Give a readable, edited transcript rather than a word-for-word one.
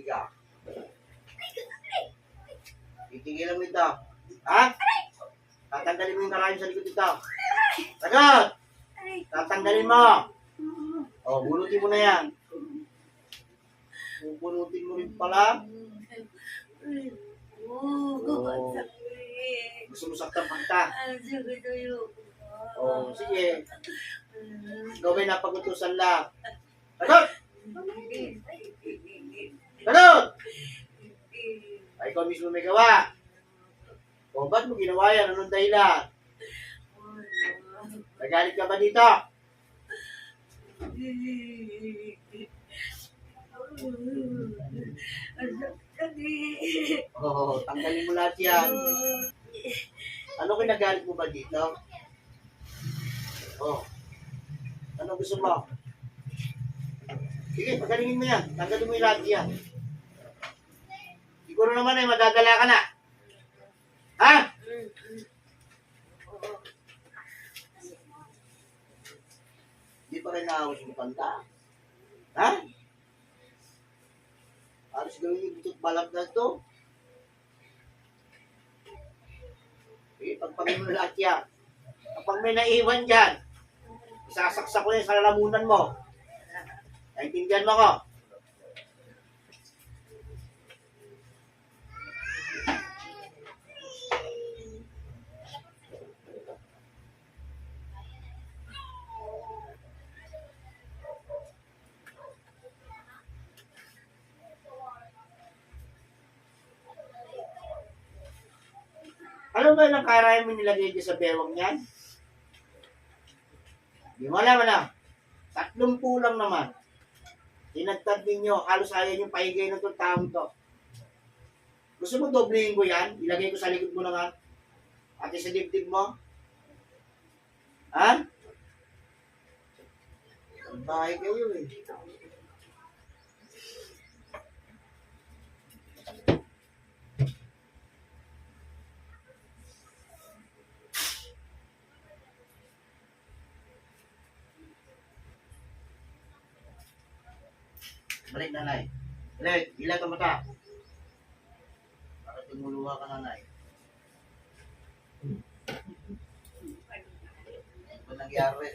ka. Titigilan mo ito. Ha? Tatanggalin mo yung karayom sa likod ito. Sagot! Tatanggalin mo. O, bunutin mo na yan. Bunutin mo rin pala. Oh. Gusto mo saktan pa kita? Oh, sige. Gawin na pag-utusan lang. Sagot! Sagot! Ay, ikaw mismo may gawa. O, ba't mo ginawa yan? Anong dahilan? Nagalit ka ba dito? Oo, tanggalin mo lahat yan. Ano kinagalit mo ba dito? Oh. Ano gusto mo? Sige, pagalingin mo yan. Tanggalin mo yung lahat yan. Siguro naman ay madadala ka na. Ha? Hindi pa rin naawos mo kanta. Ha? Halos gawin yung butot balap na ito. Eh, pagpagin mo lahat yan. Kapag may naiwan dyan, isasaksak ko yan sa lalamunan mo. Naintindihan mo ko? Ano ba yung karayom mo nilagay dyan sa bewang niyan? Di mo alam, ano? 30 lang naman. Tinagtad ninyo, halos ayaw yung paigay ng itong taong to. Gusto mo doblehin ko yan? Ilagay ko sa likod mo naman? At sa dibdib mo? Ha? Ang bahay kayo eh. Balik, nanay. Balik, ilag ka mata. Para tumuluha ka, nanay. Ano ba nangyari?